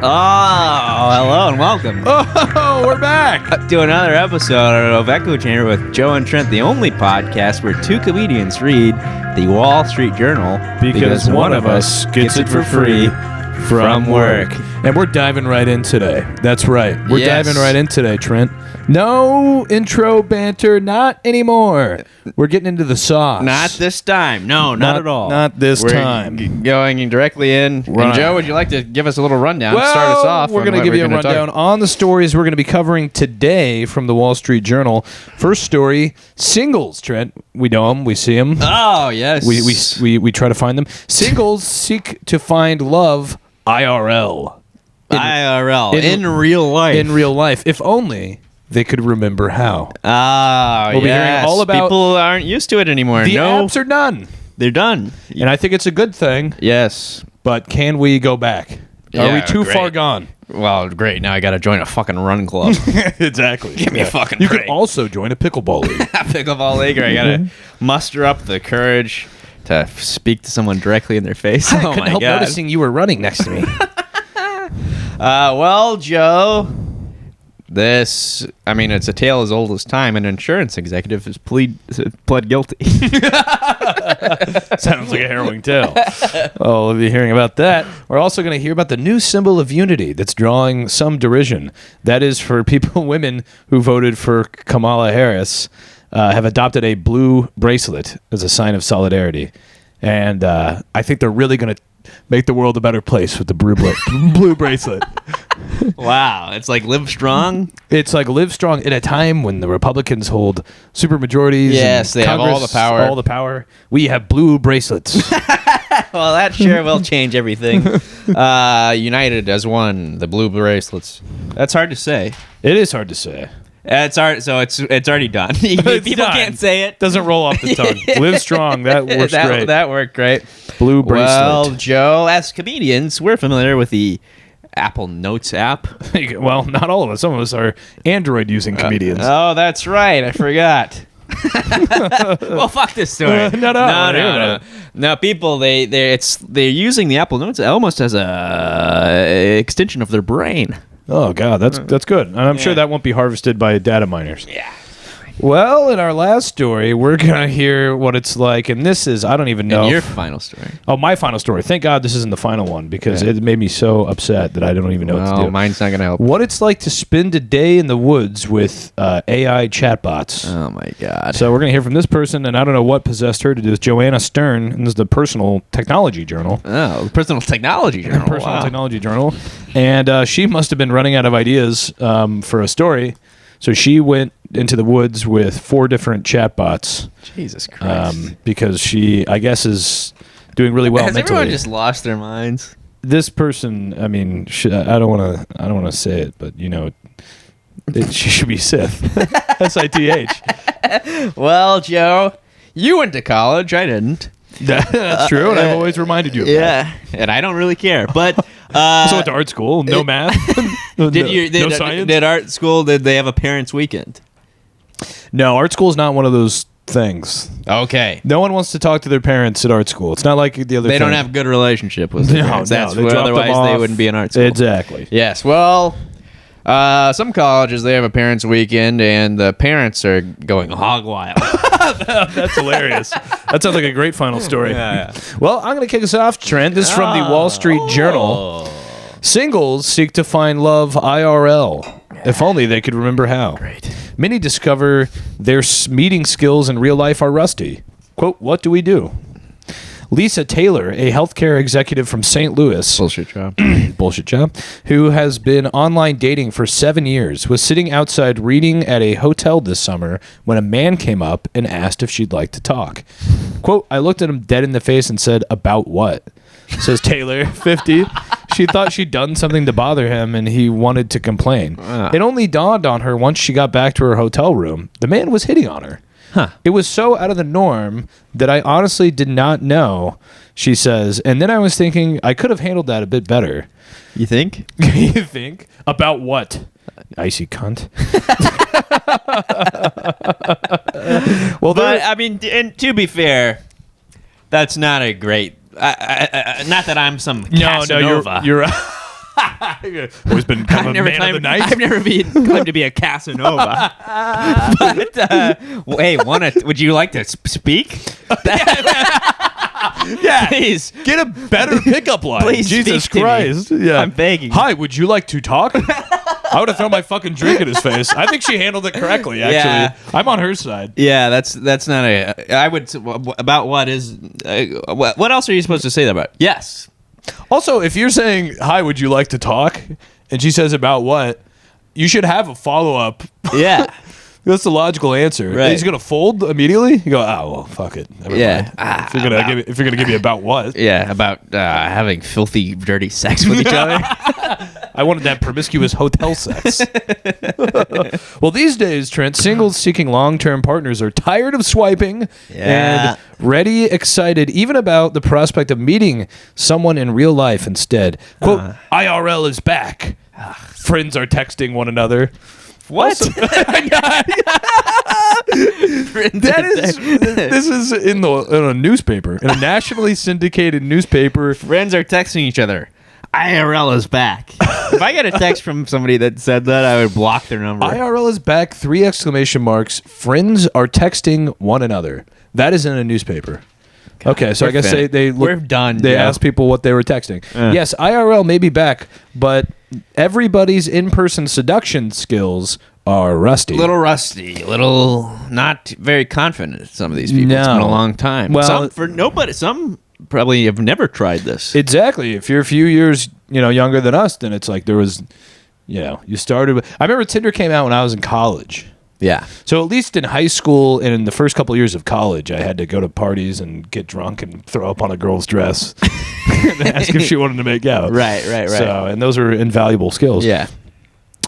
Oh, hello and welcome Oh, we're back. to another episode of Echo Chamber with Joe and Trent, the only podcast where two comedians read the Wall Street Journal Because one of us gets it for free from work. And we're diving right in today. That's right. We're diving right in today, Trent. No intro banter, not anymore. We're getting into the sauce. Not this time. No, not at all. Not this We're time. Going directly in. Right. And Joe, would you like to give us a little rundown? Well, Start us off. We're going to give you a rundown on the stories we're going to be covering today from the Wall Street Journal. First story, singles, Trent. We know them. We see them. Oh, yes. We try to find them. Singles seek to find love IRL. IRL. In real life. In real life. If only they could remember how. Oh, We'll be hearing all about... People aren't used to it anymore. The apps are done. They're done. And I think it's a good thing. Yes. But can we go back? Are we too far gone? Well, great. Now I got to join a fucking run club. Exactly. Give me a fucking You break. could also join a pickleball league. Pickleball league. I got to muster up the courage to speak to someone directly in their face. I couldn't help noticing you were running next to me. Well, Joe, it's a tale as old as time. An insurance executive has pled guilty. Sounds like a harrowing tale. Oh, we'll be hearing about that. We're also going to hear about the new symbol of unity that's drawing some derision. That is for women who voted for Kamala Harris, have adopted a blue bracelet as a sign of solidarity. And I think they're really going to make the world a better place with the blue bracelet. Wow. It's like live strong. It's like live strong in a time when the Republicans hold supermajorities. Yes, and they have all the power. All the power. We have blue bracelets. Well, that sure will change everything. United as one, the blue bracelets. That's hard to say. It is hard to say. It's hard, so it's already done. People done. Can't say it. Doesn't roll off the tongue. Live strong. That works great. That worked great. Blue bracelet. Well, Joe, as comedians, we're familiar with the Apple Notes app. Well, not all of us. Some of us are Android using comedians. Oh, that's right. I forgot. Well, fuck this story. No. People, they're using the Apple Notes almost as a extension of their brain. Oh God, that's good. And I'm sure that won't be harvested by data miners. Yeah. Well, in our last story, we're gonna hear what it's like, and this is I don't even know. And your final story. Oh, my final story. Thank God this isn't the final one because it made me so upset that I don't even know what to do. Mine's not gonna help. What it's like to spend a day in the woods with AI chatbots. Oh my God. So we're gonna hear from this person, and I don't know what possessed her to do this. Joanna Stern, and this is the Personal Technology Journal. Oh, the Personal Technology Journal. Personal Technology Journal, and she must have been running out of ideas for a story. So she went into the woods with 4 different chatbots. Jesus Christ. Because she, I guess, is doing really well mentally. Everyone just lost their minds? This person, I mean, I don't want to say it, but she should be Sith. SITH. Well, Joe, you went to college. I didn't. That's true, and I've always reminded you of that. And I don't really care. But so went to art school, no math, no science. Did art school? Did they have a parents' weekend? No, art school is not one of those things. Okay. No one wants to talk to their parents at art school. It's not like the other. They don't have a good relationship with their parents. That's they otherwise they wouldn't be in art school. Exactly. Yes. Well, some colleges they have a parents' weekend, and the parents are going hog wild. That's hilarious. That sounds like a great final story. Yeah. Well, I'm going to kick us off, Trent. This is from the Wall Street Journal. Singles seek to find love IRL. If only they could remember how. Great. Many discover their meeting skills in real life are rusty. Quote, what do we do? Lisa Taylor, a healthcare executive from St. Louis. Bullshit job. Who has been online dating for 7 years, was sitting outside reading at a hotel this summer when a man came up and asked if she'd like to talk. Quote, I looked at him dead in the face and said, about what? Says Taylor, 50. She thought she'd done something to bother him and he wanted to complain. It only dawned on her once she got back to her hotel room. The man was hitting on her. Huh. It was so out of the norm that I honestly did not know, she says. And then I was thinking I could have handled that a bit better. You think? You think? About what? Icy cunt. Well, but I mean, and to be fair, that's not a great. Not that I'm some Casanova. No, you're right. Always been kind of a man of the night. I've never been claimed to be a Casanova. But would you like to speak? Yeah, please get a better pickup line. Please, Jesus speak to Christ! me. Yeah, I'm begging. Hi, would you like to talk? I would have thrown my fucking drink in his face. I think she handled it correctly. Actually, Yeah. I'm on her side. Yeah, that's not a. I would about what is. What else are you supposed to say that about? Yes. Also, if you're saying hi, would you like to talk, and she says about what, you should have a follow up. Yeah. That's the logical answer. Right. He's gonna fold immediately. You go, oh well, fuck it. Never mind. If you're gonna give me about what? Yeah, about having filthy, dirty sex with each other. I wanted that promiscuous hotel sex. Well, these days, Trent, singles seeking long-term partners are tired of swiping and ready, excited, even about the prospect of meeting someone in real life instead. Quote, IRL is back. Friends are texting one another. What? This is in a newspaper, in a nationally syndicated newspaper. Friends are texting each other. IRL is back. If I get a text from somebody that said that, I would block their number. IRL is back, 3 exclamation marks. Friends are texting one another. That is in a newspaper. God, okay, so I guess we're done. They asked people what they were texting. Yes, IRL may be back, but everybody's in-person seduction skills are rusty. Little not very confident. Some of these people. No. It's been a long time. Well, some probably have never tried this. Exactly. If you're a few years, younger than us, then it's like there was, you started with. I remember Tinder came out when I was in college. Yeah. So at least in high school and in the first couple years of college, I had to go to parties and get drunk and throw up on a girl's dress and ask if she wanted to make out. Right. So, and those are invaluable skills. Yeah.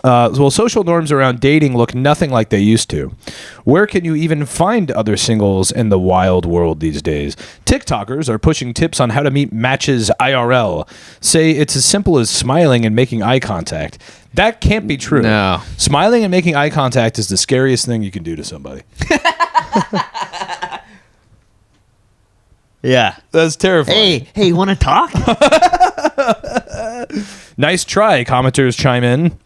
Social norms around dating look nothing like they used to. Where can you even find other singles in the wild world these days? TikTokers are pushing tips on how to meet matches IRL. Say it's as simple as smiling and making eye contact. That can't be true. No. Smiling and making eye contact is the scariest thing you can do to somebody. Yeah. That's terrifying. Hey, you want to talk? Nice try, commenters chime in.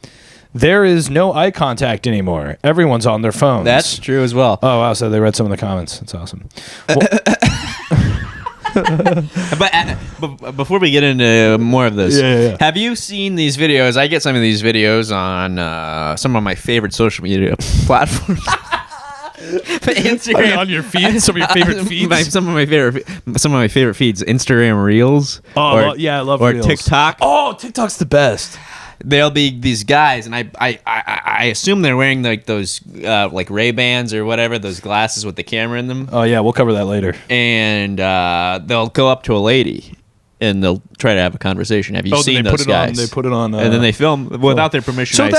There is no eye contact anymore. Everyone's on their phones. That's true as well. Oh, wow. So they read some of the comments. That's awesome. Well, but before we get into more of this, have you seen these videos? I get some of these videos on some of my favorite social media platforms. Instagram on your feed, some of your favorite feeds. Some of my favorite feeds. Instagram Reels. Oh, I love or Reels. TikTok. Oh, TikTok's the best. There'll be these guys, and I assume they're wearing like those like Ray-Bans or whatever, those glasses with the camera in them. Oh yeah, we'll cover that later. And they'll go up to a lady and they'll try to have a conversation. Have you seen those guys? They put it on, and then they film without their permission. So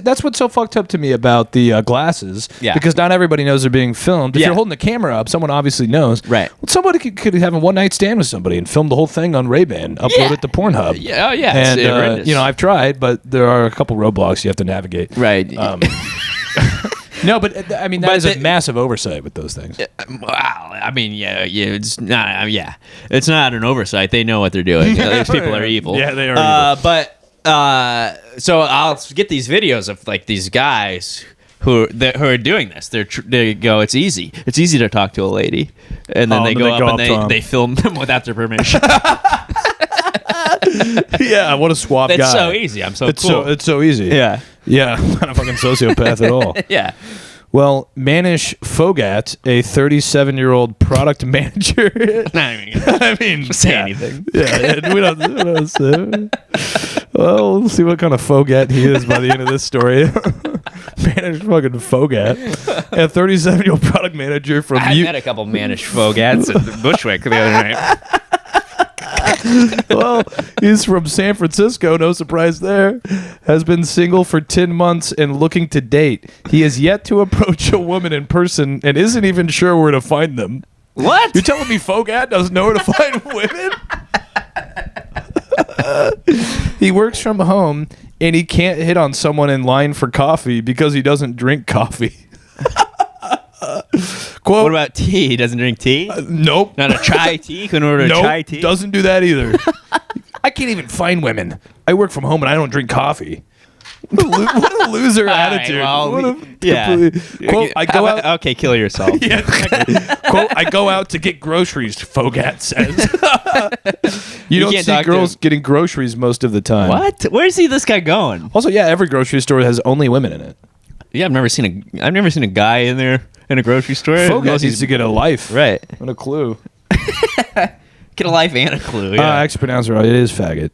that's what's so fucked up to me about the glasses. Yeah. Because not everybody knows they're being filmed. If you're holding the camera up, someone obviously knows. Right. Well, somebody could have a one-night stand with somebody and film the whole thing on Ray-Ban, upload it to Pornhub. Yeah. Oh yeah. And I've tried, but there are a couple roadblocks you have to navigate. Right. No, but I mean that is a massive oversight with those things. Wow, I mean, it's not. It's not an oversight. They know what they're doing. These people are evil. Yeah, they are evil. But so I'll get these videos of like these guys who are doing this. They go, it's easy. It's easy to talk to a lady, and then they go up and they film them without their permission. Yeah, what a swap guy. It's so easy. I'm so cool. It's so easy. Yeah. Yeah, I'm not a fucking sociopath at all. Yeah. Well, Manish Fogat, a 37-year-old product manager. I mean, say anything. Yeah, we don't say. Well, we'll see what kind of Fogat he is by the end of this story. Manish fucking Fogat, a 37-year-old product manager from. I met a couple Manish Fogats at Bushwick the other night. Well, he's from San Francisco, no surprise there. Has been single for 10 months and looking to date. He has yet to approach a woman in person and isn't even sure where to find them. What? You're telling me Fogat doesn't know where to find women? He works from home and he can't hit on someone in line for coffee because he doesn't drink coffee. Quote, what about tea? He doesn't drink tea? Nope. Not a chai tea? Couldn't order a chai tea? Doesn't do that either. I can't even find women. I work from home and I don't drink coffee. What a loser attitude. Quote, I go out. Okay, kill yourself. Yeah, exactly. Quote, I go out to get groceries, Fogat says. You don't see girls getting groceries most of the time. What? Where's this guy going? Also, yeah, every grocery store has only women in it. Yeah, I've never seen a guy in there in a grocery store. Fogat needs to get a life. Right. And a clue. Get a life and a clue. Yeah. I actually pronounced it right. It is faggot.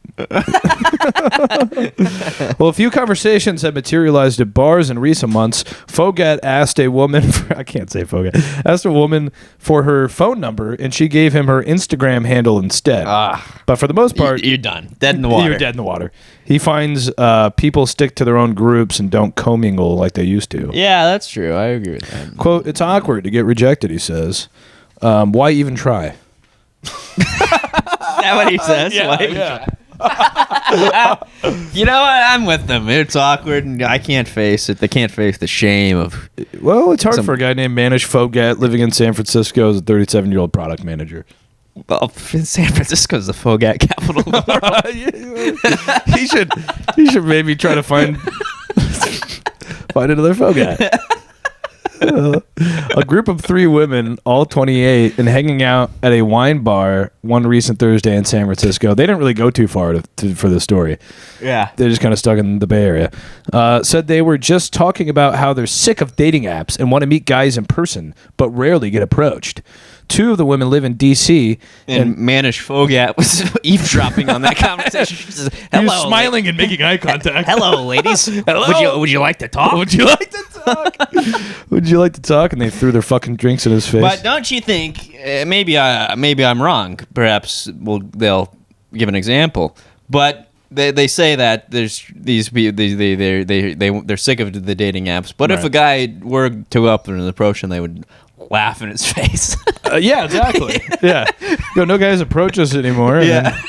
Well, a few conversations have materialized at bars in recent months. Fogat asked a woman asked a woman for her phone number, and she gave him her Instagram handle instead. But for the most part, you're done. Dead in the water. You're dead in the water. He finds people stick to their own groups and don't commingle like they used to. Yeah, that's true. I agree with that. Quote, it's awkward to get rejected, he says. Why even try? Is that what he says? Yeah. You know what? I'm with them. It's awkward, and I can't face it. They can't face the shame of. Well, it's hard for a guy named Manish Fogat living in San Francisco as a 37-year-old product manager. Well, San Francisco's the Fogat capital of the world. He should maybe try to find another Fogat. A group of 3 women, all 28, and hanging out at a wine bar one recent Thursday in San Francisco. They didn't really go too far for the story. Yeah. They're just kind of stuck in the Bay Area. Said they were just talking about how they're sick of dating apps and want to meet guys in person, but rarely get approached. 2 of the women live in D.C. And Manish Fogat was eavesdropping on that conversation. She says, hello, he was smiling and making eye contact. Hello, ladies. Hello? Would you like to talk? Would you like to talk? Would you like to talk? And they threw their fucking drinks in his face. But don't you think, maybe I'm wrong. Perhaps they'll give an example. But they say that there's these people, they're sick of the dating apps. But if a guy were to go up and approach them, they would laugh in his face. Yeah, exactly. Yeah. No guys approach us anymore. And yeah.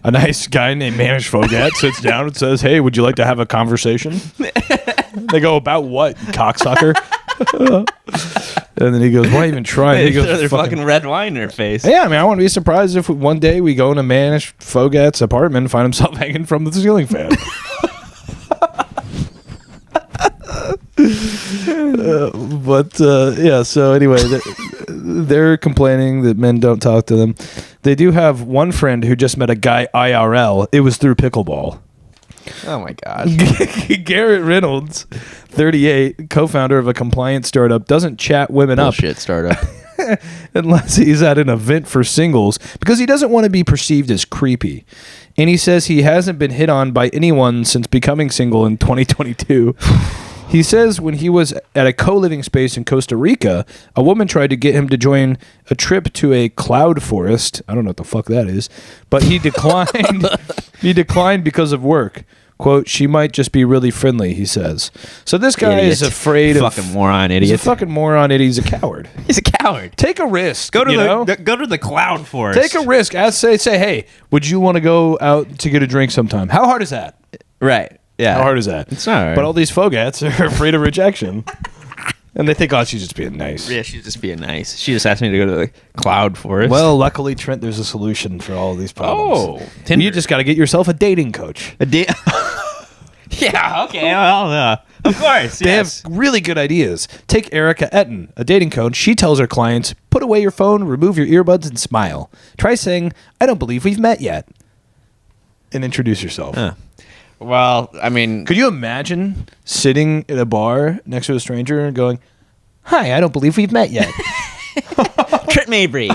A nice guy named Manish Fogat sits down and says, hey, would you like to have a conversation? They go, about what, cocksucker? And then he goes, why even try? And he goes, throw their fucking red wine in their face. Yeah, I mean, I wouldn't be surprised if one day we go into Manish Fogat's apartment and find himself hanging from the ceiling fan. Yeah, so anyway, they're complaining that men don't talk to them. They do have one friend who just met a guy IRL. It was through pickleball. Oh my God. Garrett Reynolds, 38, co-founder of a compliance startup, doesn't chat women Bullshit startup. unless he's at an event for singles because he doesn't want to be perceived as creepy. And he says he hasn't been hit on by anyone since becoming single in 2022. He says when he was at a co-living space in Costa Rica, a woman tried to get him to join a trip to a cloud forest. I don't know what the fuck that is, but he declined. He declined because of work. Quote, she might just be really friendly, he says. So this guy is afraid of... Fucking moron idiot. He's a fucking moron idiot. He's a coward. He's a coward. Take a risk. Go to the cloud forest. Take a risk. Say, hey, would you want to go out to get a drink sometime? How hard is that? Right. Yeah. How hard is that? It's not hard. But all these Fogats are afraid of rejection. And they think, oh, she's just being nice. Yeah, she's just being nice. She just asked me to go to the cloud forest. Well, luckily, Trent, there's a solution for all of these problems. Oh. Tinder. You just got to get yourself a dating coach. Yeah, okay. Well, of course. They have really good ideas. Take Erica Etten, a dating coach. She tells her clients, put away your phone, remove your earbuds, and smile. Try saying, I don't believe we've met yet. And introduce yourself. Well, I mean... Could you imagine sitting at a bar next to a stranger and going, hi, I don't believe we've met yet. Trent Mabry.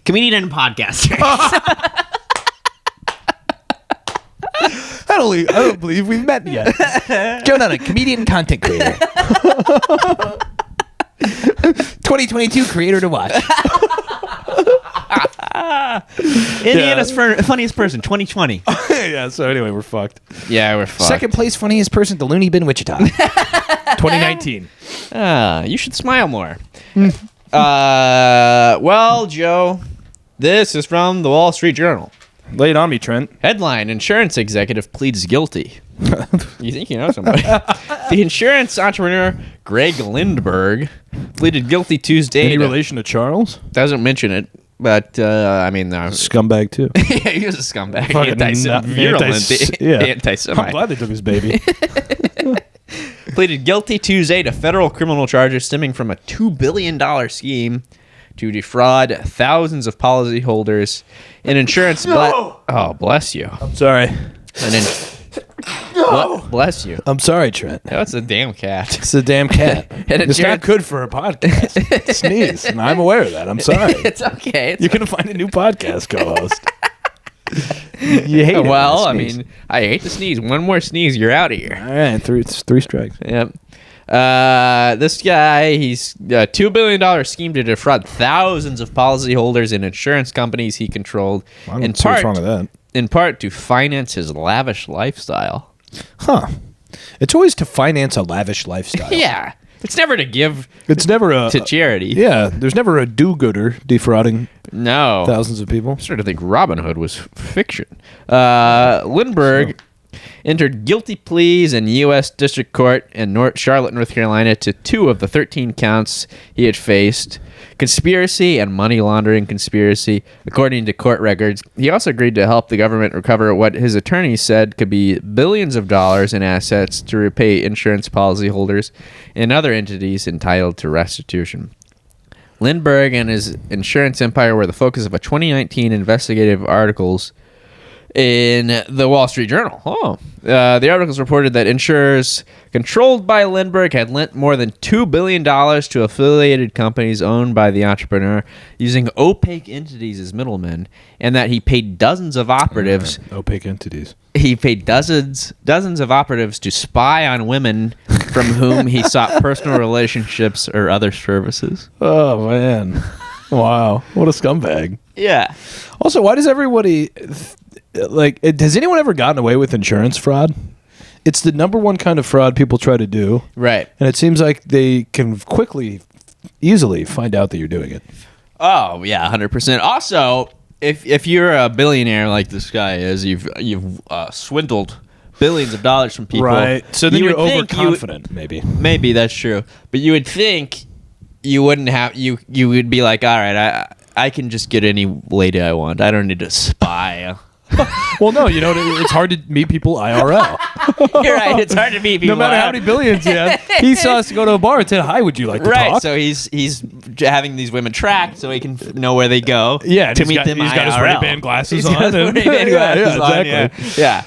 Comedian and podcaster. I don't believe we've met yet. Joe Nunnink, comedian, content creator. 2022 creator to watch. Indiana's funniest person, 2020. Yeah, so anyway, we're fucked. Yeah, we're fucked. Second place funniest person, the Looney Bin Wichita. 2019. You should smile more. Well, Joe, this is from the Wall Street Journal. Lay it on me, Trent. Headline, insurance executive pleads guilty. You think you know somebody. The insurance entrepreneur, Greg Lindbergh, pleaded guilty Tuesday. Any relation to Charles? Doesn't mention it. But I mean, Scumbag too. yeah, he was a scumbag. Fucking Anti-Semite. I'm glad they took his baby. Pleaded guilty Tuesday to federal criminal charges stemming from a $2 billion scheme to defraud thousands of policyholders in insurance. Oh, bless you. I'm sorry. Bless you. I'm sorry, Trent. Oh, it's a damn cat. It's a damn cat. It's not good for a podcast. Sneeze. And I'm aware of that. I'm sorry. It's okay. You're going to find a new podcast co-host. You hate it. Well, I mean, I hate to sneeze. One more sneeze, you're out of here. All right, three strikes. Yep. This guy, he's a $2 billion scheme to defraud thousands of policyholders in insurance companies he controlled. I don't see what's wrong with that. In part to finance his lavish lifestyle. Huh. It's always to finance a lavish lifestyle. Yeah. It's never to give. It's never to charity. Yeah. There's never a do-gooder defrauding thousands of people. I sort of think Robin Hood was fiction. Lindbergh entered guilty pleas in U.S. District Court in Charlotte, North Carolina to 2 of the 13 counts he had faced. Conspiracy and money laundering conspiracy, according to court records. He also agreed to help the government recover what his attorneys said could be billions of dollars in assets to repay insurance policyholders and other entities entitled to restitution. Lindbergh and his insurance empire were the focus of a 2019 investigative articles in the Wall Street Journal. The articles reported that insurers controlled by Lindbergh had lent more than $2 billion to affiliated companies owned by the entrepreneur using opaque entities as middlemen, and that he paid dozens of operatives. Opaque entities. He paid dozens of operatives to spy on women from whom he sought personal relationships or other services. Oh, man. Wow. What a scumbag. Yeah. Also, why does everybody... has anyone ever gotten away with insurance fraud? It's the number one kind of fraud people try to do. Right. And it seems like they can easily find out that you're doing it. Oh, yeah, 100%. Also, if you're a billionaire like this guy is, you've swindled billions of dollars from people. Right. So then you're overconfident, maybe. Maybe that's true. But you would think you wouldn't have... You would be like, all right, I can just get any lady I want. I don't need to spy. Well, no, it's hard to meet people IRL. You're right. It's hard to meet people. No matter how many billions he has, he saw us go to a bar and said, "Hi, would you like to talk?" Right. So he's having these women tracked so he can know where they go. Yeah. To meet them. He's got his Ray-Ban glasses on. Exactly. Yeah.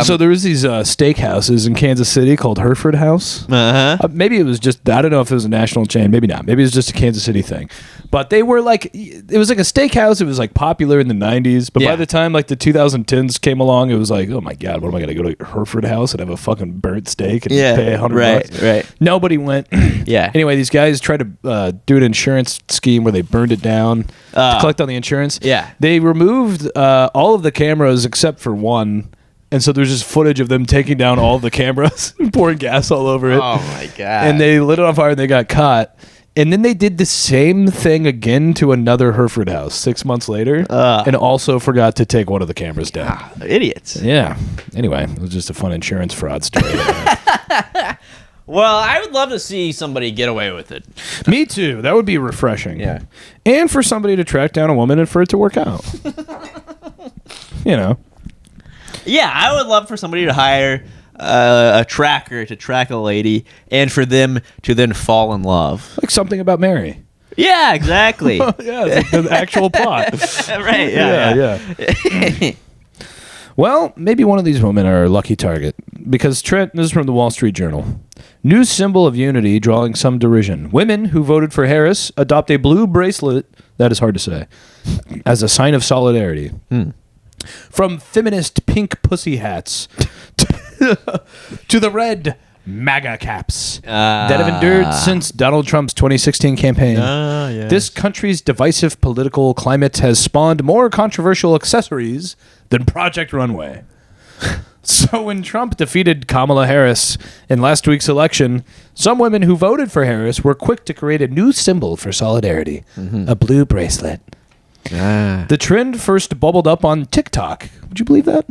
So there was these steakhouses in Kansas City called Hereford House. Maybe it was just, I don't know if it was a national chain. Maybe not. Maybe it was just a Kansas City thing. But they were it was like a steakhouse. It was popular in the 90s. But by the time the 2010s came along, it was like, oh my God, what am I going to go to Hereford House and have a fucking burnt steak and pay $100? Right. Nobody went. Yeah. Anyway, these guys tried to do an insurance scheme where they burned it down to collect on the insurance. Yeah. They removed all of the cameras except for one. And so there's just footage of them taking down all of the cameras and pouring gas all over it. Oh, my God. And they lit it on fire and they got caught. And then they did the same thing again to another Hereford house 6 months later and also forgot to take one of the cameras down. Idiots. Yeah. Anyway, it was just a fun insurance fraud story. Well, I would love to see somebody get away with it. Me too. That would be refreshing. Yeah. And for somebody to track down a woman and for it to work out. Yeah, I would love for somebody to hire a tracker to track a lady and for them to then fall in love. Like Something About Mary. Yeah, exactly. Yeah, it's like the actual plot. Right, yeah. Well, maybe one of these women are a lucky target. Because Trent, this is from the Wall Street Journal. New symbol of unity drawing some derision. Women who voted for Harris adopt a blue bracelet, that is hard to say, as a sign of solidarity. From feminist pink pussy hats to the red MAGA caps that have endured since Donald Trump's 2016 campaign. Yes. This country's divisive political climate has spawned more controversial accessories than Project Runway. So when Trump defeated Kamala Harris in last week's election, some women who voted for Harris were quick to create a new symbol for solidarity, a blue bracelet. The trend first bubbled up on TikTok. Would you believe that?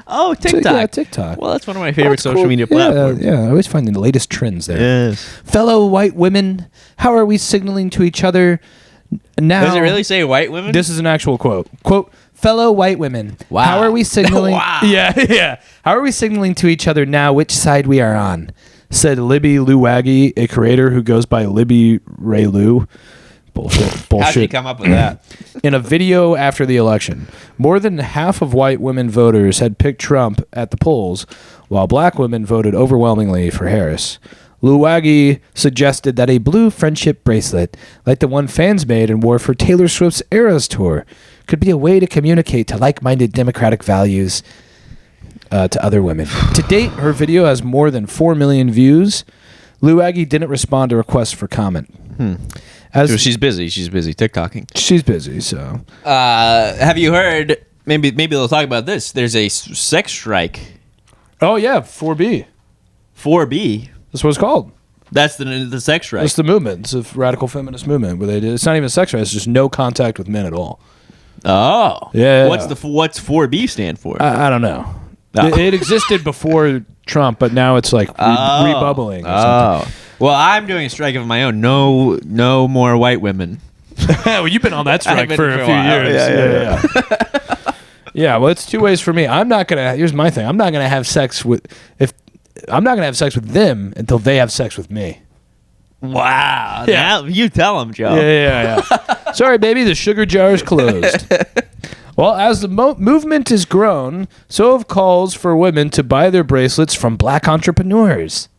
Oh, TikTok. Yeah, TikTok. Well, that's one of my favorite social media platforms. Yeah, I always find the latest trends there. Yes. Fellow white women, how are we signaling to each other Now, Does it really say white women? This is an actual quote. Quote, fellow white women, Wow. how are we signaling? Wow. Yeah. How are we signaling to each other now which side we are on? Said Libby Luwagi, a creator who goes by Libby Ray Lou. Bullshit. How'd she come up with that? In a video after the election, more than half of white women voters had picked Trump at the polls, while black women voted overwhelmingly for Harris. Luwagi suggested that a blue friendship bracelet, like the one fans made and wore for Taylor Swift's Eras tour, could be a way to communicate to like-minded democratic values to other women. To date, her video has more than 4 million views. Luwagi didn't respond to requests for comment. So she's busy. She's busy TikToking. She's busy, so. Have you heard? Maybe they'll talk about this. There's a sex strike. Oh yeah, 4B. 4B. That's what it's called. That's the sex strike. It's the movement. It's a radical feminist movement where they do. It's not even a sex strike. It's just no contact with men at all. Oh. Yeah. What's 4B stand for? I don't know. Oh. It existed before Trump, but now it's like rebubbling. Or something. Well, I'm doing a strike of my own. No more white women. Well, you've been on that strike been for a for a few while. years. Yeah. Yeah, well, it's two ways for me. I'm not gonna. Here's my thing. I'm not gonna have sex with them until they have sex with me. Wow. Yeah. Now you tell them, Joe. Yeah. Sorry, baby. The sugar jar is closed. Well, as the movement has grown, so have calls for women to buy their bracelets from black entrepreneurs.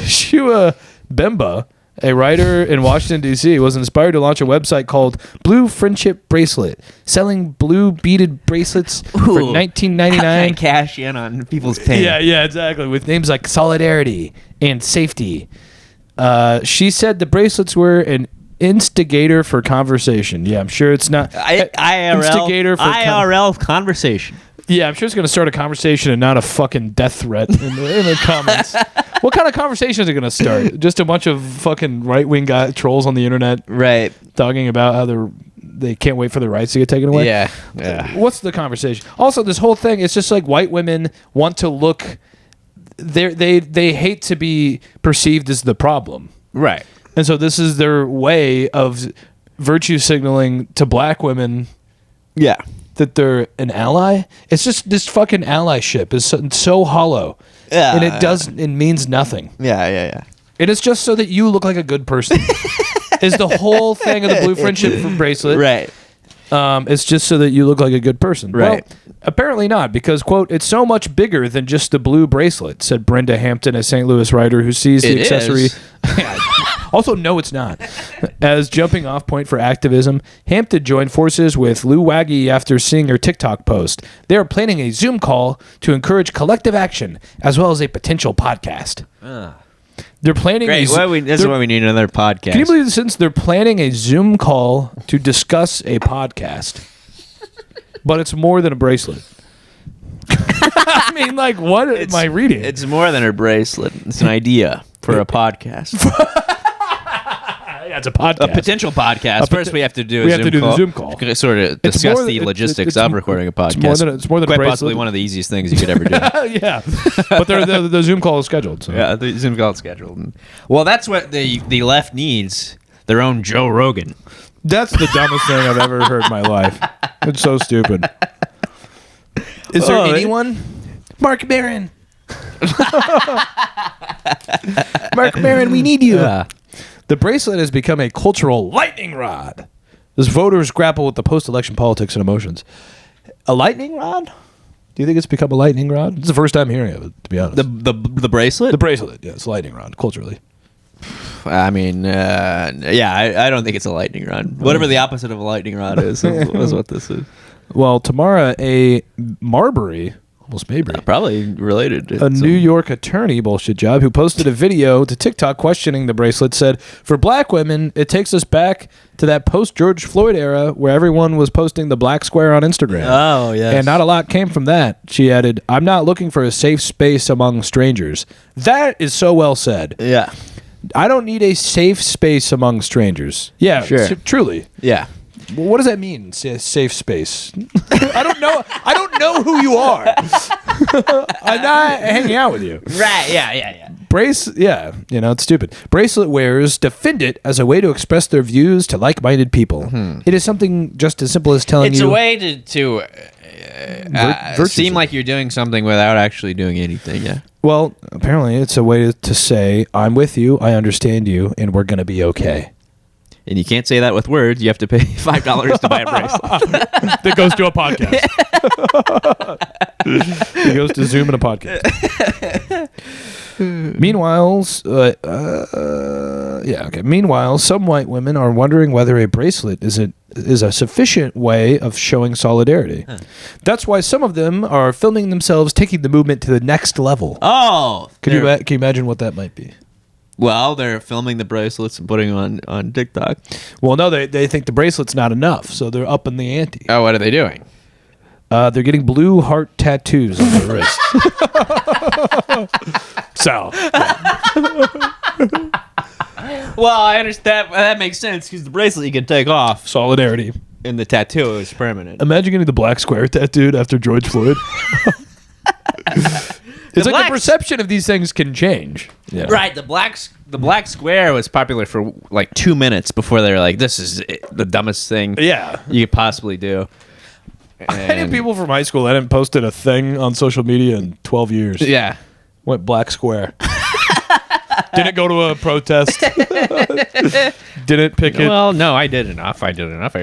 Shua Bemba, a writer in Washington, D.C., was inspired to launch a website called Blue Friendship Bracelet, selling blue beaded bracelets for $19.99. Cash in on people's pain. Yeah, exactly. With names like Solidarity and Safety. She said the bracelets were an instigator for conversation. Yeah, I'm sure it's not. IRL conversation. Yeah, I'm sure it's going to start a conversation and not a fucking death threat in the comments. What kind of conversation is it going to start? Just a bunch of fucking right-wing trolls on the internet, right? Talking about how they can't wait for their rights to get taken away. Yeah. What's the conversation? Also, this whole thing, it's just like white women want to look. They hate to be perceived as the problem, right? And so this is their way of virtue signaling to black women. Yeah. That they're an ally. It's just this fucking allyship is so hollow. Yeah. And it means nothing. Yeah. And it's just so that you look like a good person. Is the whole thing of the blue friendship bracelet. Right. It's just so that you look like a good person. Right. Well, apparently not, because, quote, it's so much bigger than just the blue bracelet, said Brenda Hampton, a St. Louis writer who sees the accessory. Also, no, it's not. As jumping off point for activism, Hampton joined forces with Luwagi after seeing her TikTok post. They are planning a Zoom call to encourage collective action, as well as a potential podcast. They're planning This is why we need another podcast. Can you believe this? Since they're planning a Zoom call to discuss a podcast, but it's more than a bracelet. I mean, like, what am I reading? It's more than a bracelet. It's an idea for a podcast. Yeah, it's a podcast. A potential podcast. First, we have to do the Zoom call. Sort of discuss the logistics of recording a podcast. It's more than quite a bracelet. possibly one of the easiest things you could ever do. Yeah, but the Zoom call is scheduled. So. Yeah, the Zoom call is scheduled. Well, that's what the left needs. Their own Joe Rogan. That's the dumbest thing I've ever heard in my life. It's so stupid. Is there anyone? Mark Maron. Mark Maron, we need you. Yeah. The bracelet has become a cultural lightning rod as voters grapple with the post-election politics and emotions. A lightning rod? Do you think it's become a lightning rod? It's the first time hearing of it, to be honest. The bracelet? The bracelet, yeah, it's a lightning rod, culturally. I mean, I don't think it's a lightning rod. Whatever the opposite of a lightning rod is what this is. Well, Tamara, a Mabry, almost Mabry. Probably related. A New York attorney, bullshit job, who posted a video to TikTok questioning the bracelet, said, for black women, it takes us back to that post-George Floyd era where everyone was posting the black square on Instagram. Oh, yes. And not a lot came from that. She added, I'm not looking for a safe space among strangers. That is so well said. Yeah. I don't need a safe space among strangers. Yeah, sure. Truly. Yeah. Well, what does that mean? Safe space. I don't know. I don't know who you are. I'm not hanging out with you. Right. Yeah. It's stupid. Bracelet wearers defend it as a way to express their views to like-minded people. It is something just as simple as telling It's you... a way to seem like you're doing something without actually doing anything, yeah. Well, apparently it's a way to say, I'm with you, I understand you, and we're going to be okay. And you can't say that with words. You have to pay $5 to buy a bracelet. That goes to a podcast. It goes to Zoom and a podcast. Meanwhile, some white women are wondering whether a bracelet is a sufficient way of showing solidarity. That's why some of them are filming themselves taking the movement to the next level. Oh, Can you imagine what that might be? Well, they're filming the bracelets and putting on TikTok. Well, no, they think the bracelet's not enough, so they're upping the ante. Oh, what are they doing? They're getting blue heart tattoos on their wrist. So. Well, I understand. That makes sense because the bracelet you can take off. Solidarity. And the tattoo is permanent. Imagine getting the black square tattooed after George Floyd. It's like the perception of these things can change. Yeah. Right. The black square was popular for like 2 minutes before they were like, this is the dumbest thing you could possibly do. I knew people from high school that hadn't posted a thing on social media in 12 years. Yeah. Went black square. Didn't go to a protest. Didn't pick it. Well, no, I did enough. I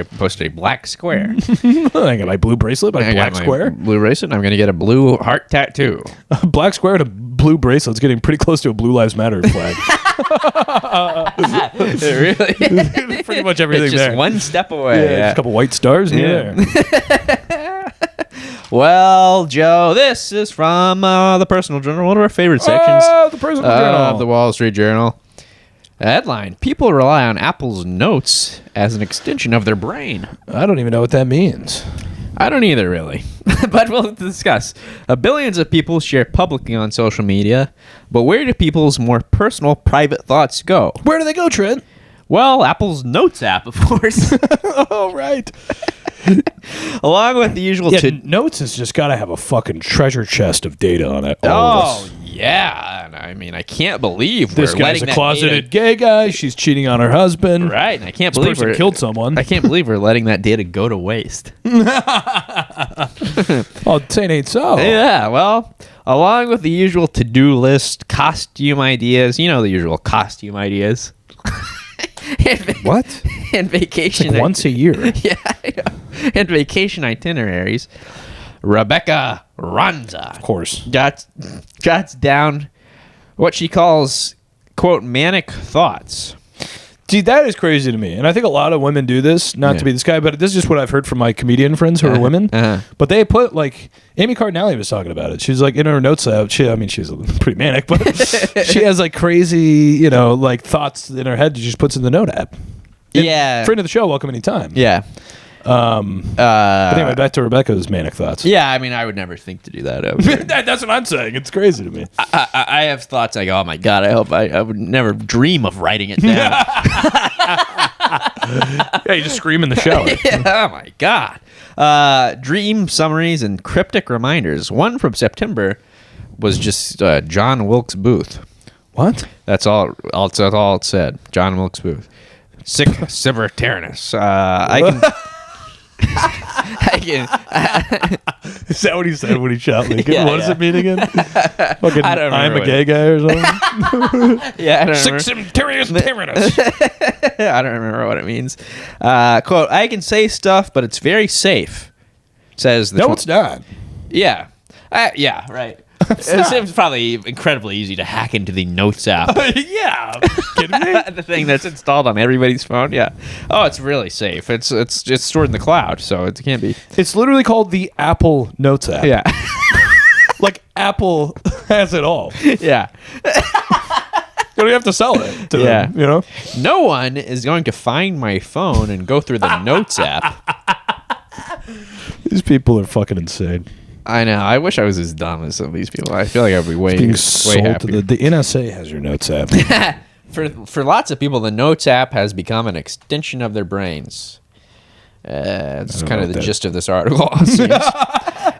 posted a black square. I got my blue bracelet, my black square. Blue bracelet. I'm going to get a blue heart tattoo. A black square and a blue bracelet. It's getting pretty close to a Blue Lives Matter flag. Really? Pretty much everything it's just there. one step away. Just a couple white stars here. Well, Joe, this is from the Personal Journal, one of our favorite sections. Oh, the Personal Journal. Of the Wall Street Journal. Headline: People rely on Apple's notes as an extension of their brain. I don't even know what that means. I don't either, really. But we'll discuss. Billions of people share publicly on social media, but where do people's more personal, private thoughts go? Where do they go, Trent? Well, Apple's Notes app, of course. Oh, right. Along with the usual... Notes has just got to have a fucking treasure chest of data on it. Yeah. And I mean, I can't believe this guy's a closeted gay guy. She's cheating on her husband. Right. And I can't believe he killed someone. I can't believe we're letting that data go to waste. Oh, saying ain't so. Yeah. Well, along with the usual to-do list, costume ideas, the usual costume ideas. What? And vacation. It's like once a year. Yeah, I know. And vacation itineraries. Rebecca Ronza, of course, jots down what she calls, quote, manic thoughts. See, that is crazy to me. And I think a lot of women do this, not to be this guy, but this is just what I've heard from my comedian friends who are women. But they put, like, Amy Cardinale was talking about it. She's like, in her notes app, she's pretty manic, but she has, like, crazy, like, thoughts in her head that she just puts in the note app. Yeah. Friend of the show, welcome anytime. Yeah. But anyway, back to Rebecca's manic thoughts. Yeah, I mean, I would never think to do that. That's what I'm saying. It's crazy to me. I have thoughts like, oh my God, I hope I would never dream of writing it down. Yeah, you just scream in the shower. Oh my God. Dream summaries and cryptic reminders. One from September was just John Wilkes Booth. What? That's all it said. John Wilkes Booth. Sic Civer Tyrannus. I can. Is that what he said when he shot Lincoln? Yeah, what does it mean again? Fucking, I don't I'm remember a gay guy or something? Yeah, I don't remember. Sic Tyrannus. I don't remember what it means. Quote, I can say stuff, but it's very safe. Says the... No, it's not. Yeah. Yeah, right. It's probably incredibly easy to hack into the Notes app. Yeah. Kidding me? The thing that's installed on everybody's phone. Yeah. Oh, it's really safe. It's stored in the cloud, so it can't be. It's literally called the Apple Notes app. Yeah. Like Apple has it all. Yeah. You don't have to sell it to them, No one is going to find my phone and go through the Notes app. These people are fucking insane. I know. I wish I was as dumb as some of these people. I feel like I'd be way happier. The NSA has your Notes app. For lots of people, the Notes app has become an extension of their brains. It's kind of the gist of this article.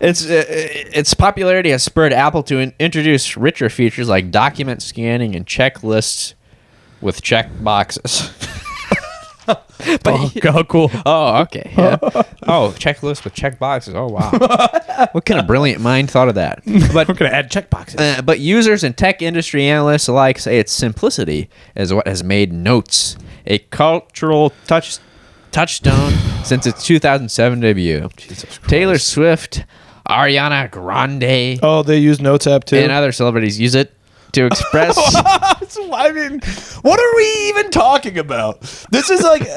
Its popularity has spurred Apple to introduce richer features like document scanning and checklists with check boxes. How cool. Oh, okay. Yeah. Oh, checklist with check boxes. Oh, wow. What kind of brilliant mind thought of that? But We're going to add check boxes. but users and tech industry analysts alike say its simplicity is what has made Notes a cultural touchstone since its 2007 debut. Taylor Swift, Ariana Grande, They use Notes app too? and other celebrities use it to express. I mean, what are we even talking about? This is like,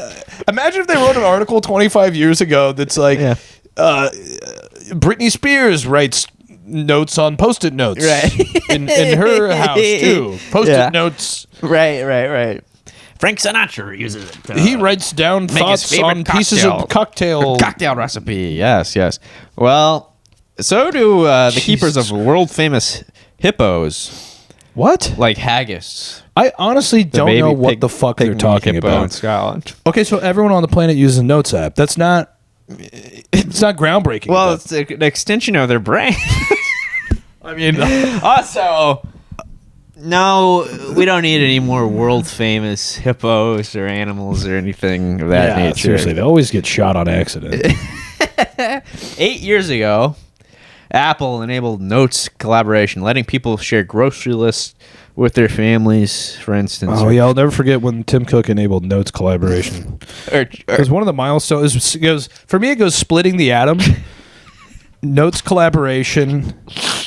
imagine if they wrote an article 25 years ago that's like, Yeah. Britney Spears writes notes on Post-it notes Right. in her house too. Post-it Yeah. notes. Right. Frank Sinatra uses it. To He writes down make his thoughts favorite on pieces of cocktail. cocktail recipe. Yes. Well, so do the keepers of world famous hippos, What? like haggis. I honestly don't baby know what pig- the fuck they're pygmy talking hippo in about. Scotland. Okay, so everyone on the planet uses a Notes app. It's not groundbreaking. Well, but- it's an extension of their brain. I mean, Also, no, we don't need any more world famous hippos or animals or anything of that yeah, nature. seriously, they always get shot on accident. 8 years ago, Apple enabled Notes collaboration, letting people share grocery lists with their families, for instance. Oh yeah, I'll never forget when Tim Cook enabled Notes collaboration. Because one of the milestones goes for me. It goes splitting the atom, Notes collaboration,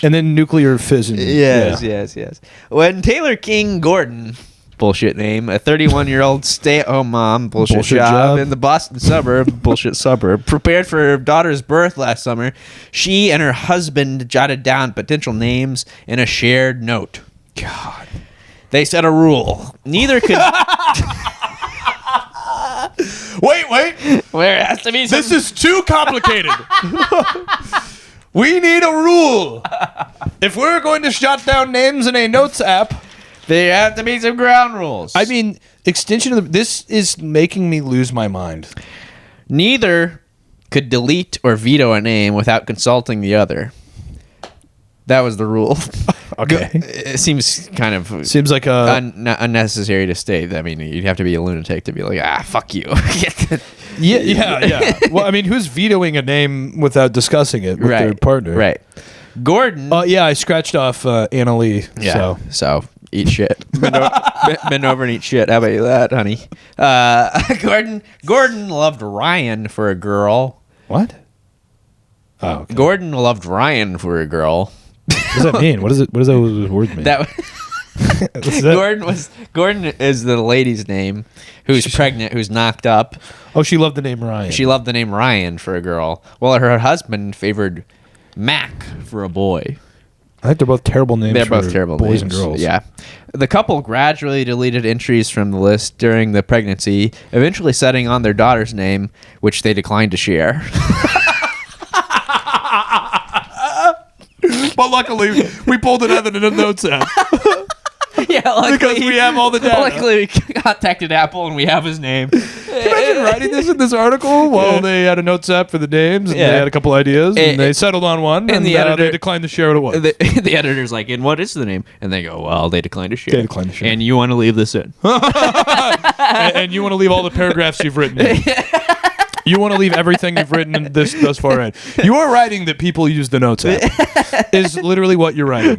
and then nuclear fission. Yes. When Taylor King Gordon, bullshit name, a 31-year-old stay-at-home mom, bullshit job in the Boston suburb, bullshit suburb, prepared for her daughter's birth last summer, she and her husband jotted down potential names in a shared note. God. They set a rule. Neither could... Wait. There has to be some... This is too complicated. We need a rule. If we're going to jot down names in a Notes app, There have to be some ground rules. I mean, extension of this is making me lose my mind. Neither could delete or veto a name without consulting the other. That was the rule. Okay. It seems kind of Seems like a unnecessary to state. I mean, you'd have to be a lunatic to be like, fuck you. yeah. Well, I mean, who's vetoing a name without discussing it with their partner? Right. Gordon. Yeah, I scratched off Anna Lee. Yeah. So eat shit. Bend over and eat shit. How about that, honey? Gordon loved Ryan for a girl. What? Oh, okay. Gordon loved Ryan for a girl. What does that mean? What does those words mean? What's that? Gordon is the lady's name who's pregnant, who's knocked up. Oh, she loved the name Ryan. She loved the name Ryan for a girl. Well, her husband favored Mac for a boy. I think they're both terrible names. They're for both terrible boys names. and girls. Yeah. The couple gradually deleted entries from the list during the pregnancy, eventually setting on their daughter's name, which they declined to share. But luckily, we pulled it out in a Notes app. Yeah, Because we have all the data. Luckily, we contacted Apple and we have his name. Imagine writing this in this article while they had a Notes app for the names and they had a couple ideas and they settled on one and the then editor they declined to share what it was. The editor's like, and what is the name? And they go, well, they declined to share. They declined to share. And you want to leave this in. and you want to leave all the paragraphs you've written in. You want to leave everything you've written in this thus far in. You are writing that people use the Notes app. Is literally what you're writing.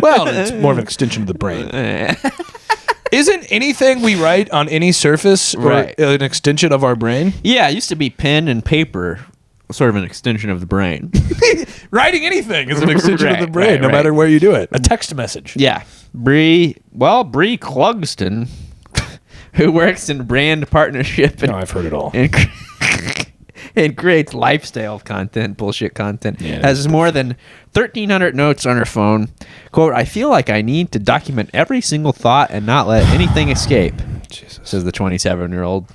Well, it's more of an extension of the brain. Isn't anything we write on any surface or an extension of our brain? Yeah, it used to be pen and paper, sort of an extension of the brain. Writing anything is an extension of the brain, no matter where you do it. A text message. Yeah. Bree Clugston, who works in brand partnership No, I've heard it all. and creates lifestyle content, bullshit content, Yeah. has more than 1,300 notes on her phone. Quote, I feel like I need to document every single thought and not let anything escape, Jesus. says the 27-year-old.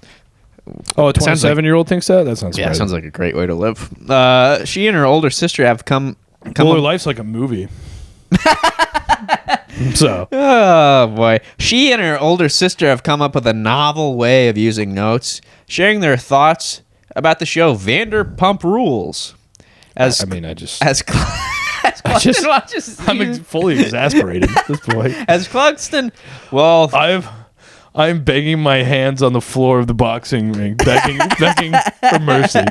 Oh, a 27-year-old thinks that? That sounds Yeah, surprising. sounds like a great way to live. She and her older sister have come Well, her life's like a movie. So. Oh, boy. She and her older sister have come up with a novel way of using notes, sharing their thoughts about the show Vanderpump Rules. As Clugston watches, I'm fully exasperated at this point. As Clugston, well, I'm banging my hands on the floor of the boxing ring, begging for mercy.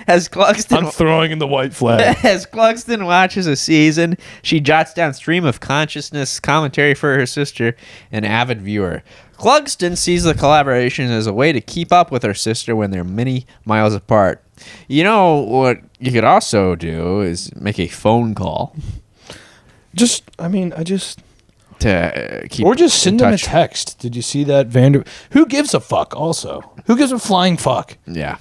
As Clugston, I'm throwing in the white flag. As Clugston watches a season, she jots down stream of consciousness commentary for her sister, an avid viewer. Clugston sees the collaboration as a way to keep up with her sister when they're many miles apart. You know what you could also do is make a phone call. To keep or just send in them a touch. text. Did you see that Who gives a fuck also? Who gives a flying fuck? Yeah.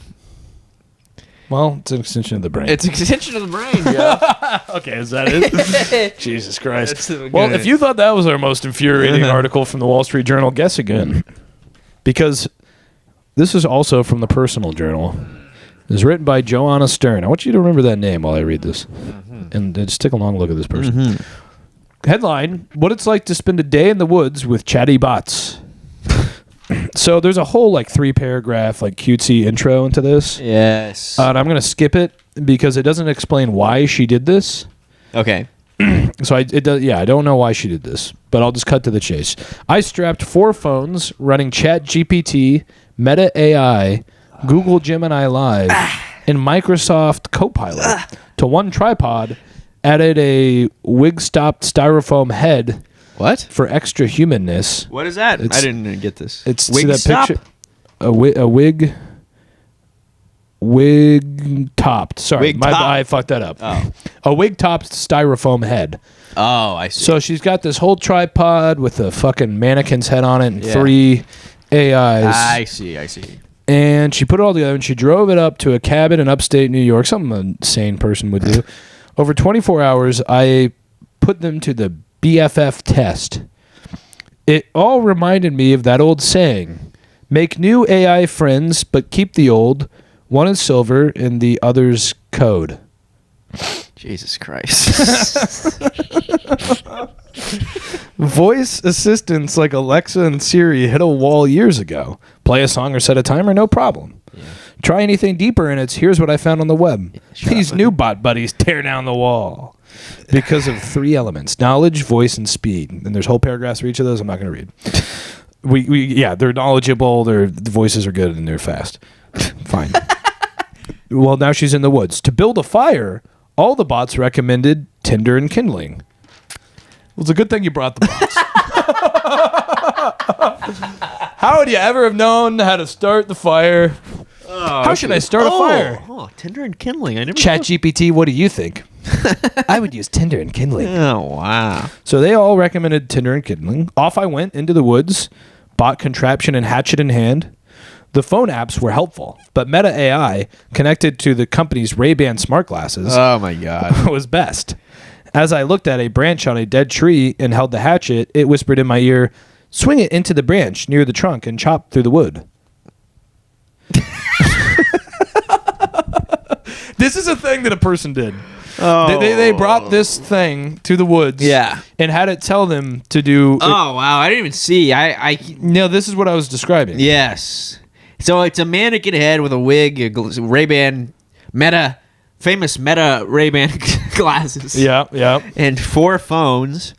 Well, it's an extension of the brain. It's an extension of the brain, yeah. Okay, is that it? Jesus Christ. Well, Well, if you thought that was our most infuriating article from the Wall Street Journal, guess again. Because this is also from the Personal Journal. It was written by Joanna Stern. I want you to remember that name while I read this. And just take a long look at this person. Headline, what it's like to spend a day in the woods with chatty bots. So there's a whole 3-paragraph cutesy intro into this. Yes. And I'm going to skip it because it doesn't explain why she did this. Okay. So I don't know why she did this, but I'll just cut to the chase. I strapped 4 phones running ChatGPT, Meta AI, Google Gemini Live, and Microsoft Copilot to one tripod, added a wig-stopped styrofoam head What? for extra humanness. What is that? I didn't get this. It's see Wig that stop? picture? A wig topped. Sorry, Wig top. I fucked that up. Oh. A wig topped styrofoam head. Oh, I see. So she's got this whole tripod with a fucking mannequin's head on it and Yeah. 3 AIs. I see. And she put it all together and she drove it up to a cabin in upstate New York, something a sane person would do. Over 24 hours, I put them to the BFF test. It all reminded me of that old saying, make new AI friends, but keep the old. One is silver and the other's code. Jesus Christ. Voice assistants like Alexa and Siri hit a wall years ago. Play a song or set a timer, no problem. Yeah. Try anything deeper and it's here's what I found on the web. Shut These up. new bot buddies tear down the wall because of 3 elements: knowledge, voice, and speed. And there's whole paragraphs for each of those. I'm not going to read. They're knowledgeable, the voices are good, and they're fast. Fine. Well, now she's in the woods. To build a fire, all the bots recommended tinder and kindling. Well, it's a good thing you brought the bots. How would you ever have known how to start the fire? How should I start a fire? Oh, Tinder and kindling. I never. ChatGPT, what do you think? I would use Tinder and kindling. Oh wow. So they all recommended Tinder and kindling. Off I went into the woods, bought contraption and hatchet in hand. The phone apps were helpful, but Meta AI, connected to the company's Ray-Ban smart glasses, Oh my God. was best. As I looked at a branch on a dead tree and held the hatchet, it whispered in my ear, swing it into the branch near the trunk and chop through the wood. This is a thing that a person did. Oh. They brought this thing to the woods, Yeah. and had it tell them to do. Oh wow. I didn't even see. No, this is what I was describing. Yes. So it's a mannequin head with a wig, a Ray-Ban famous Meta Ray-Ban glasses. Yeah. And 4 phones.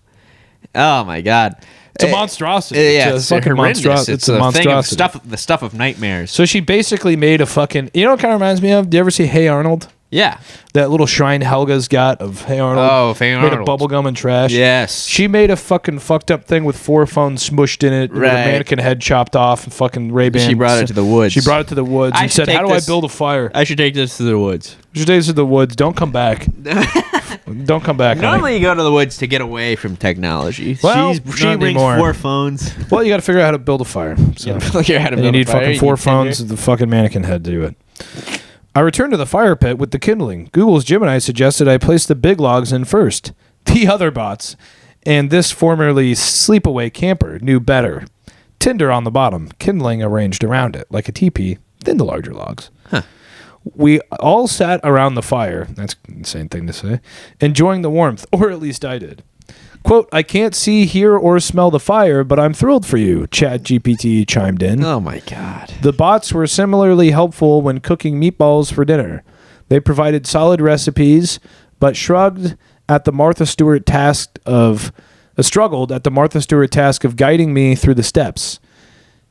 Oh my God. It's a monstrosity. Yeah, it's a fucking horrendous. monstrosity. It's a a monstrosity. thing of the stuff of nightmares. So she basically made a fucking. You know what kind of reminds me of? Do you ever see Hey Arnold? Yeah. That little shrine Helga's got of Hey Arnold. Oh, Hey Made Arnold. of bubblegum and trash. Yes. She made a fucking fucked up thing with 4 phones smushed in it, with a Right. mannequin head chopped off, and fucking Ray-Ban. She brought it to the woods. She brought it to the woods I and should said, "How take do this- I build a fire?" I should take this to the woods. She takes it to the woods. Don't come back. Don't come back. honey. Normally, you go to the woods to get away from technology. Well, she not brings anymore. 4 phones. Well, you got to figure out how to build a fire. So. Figure out how to And you build a need fire. fucking You 4 need phones Tinder. and the fucking mannequin head to do it. I returned to the fire pit with the kindling. Google's Gemini suggested I place the big logs in first. The other bots and this formerly sleepaway camper knew better. Tinder on the bottom, kindling arranged around it like a teepee, then the larger logs. Huh. We all sat around the fire. That's an insane thing to say. Enjoying the warmth, or at least I did. Quote, I can't see, hear, or smell the fire, but I'm thrilled for you, ChatGPT chimed in. Oh my God. The bots were similarly helpful when cooking meatballs for dinner. They provided solid recipes, but struggled at the Martha Stewart task of guiding me through the steps.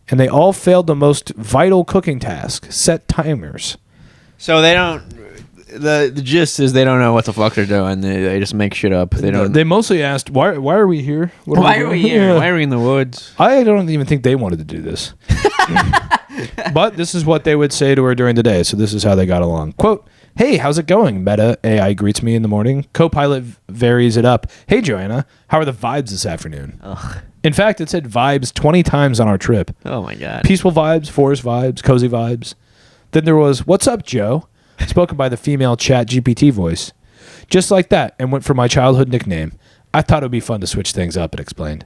And they all failed the most vital cooking task: set timers. So they don't. The gist is they don't know what the fuck they're doing. They just make shit up. They don't. They mostly asked, "Why are we here? Why are we here? Why are we in the woods?" I don't even think they wanted to do this. But this is what they would say to her during the day. So this is how they got along. Quote, "Hey, how's it going?" Meta AI greets me in the morning. Copilot varies it up. "Hey, Joanna, how are the vibes this afternoon?" Ugh. In fact, it said vibes 20 times on our trip. Oh my god. Peaceful vibes, forest vibes, cozy vibes. Then there was, "What's up, Joe?" spoken by the female chat GPT voice. Just like that, and went for my childhood nickname. I thought it would be fun to switch things up, it explained.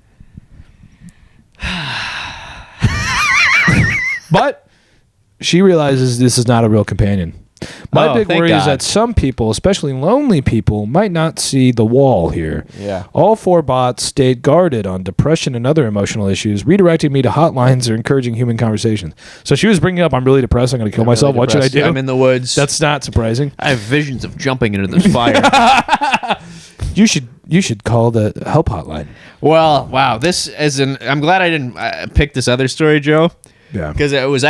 But she realizes this is not a real companion. My big worry is that some people, especially lonely people, might not see the wall here. Yeah. All 4 bots stayed guarded on depression and other emotional issues, redirecting me to hotlines or encouraging human conversations. So she was bringing up, "I'm really depressed. I'm going to kill myself. What should I do?" I'm in the woods. That's not surprising. I have visions of jumping into this fire. You should call the help hotline. Well, wow. I'm glad I didn't pick this other story, Joe. Yeah. Because it was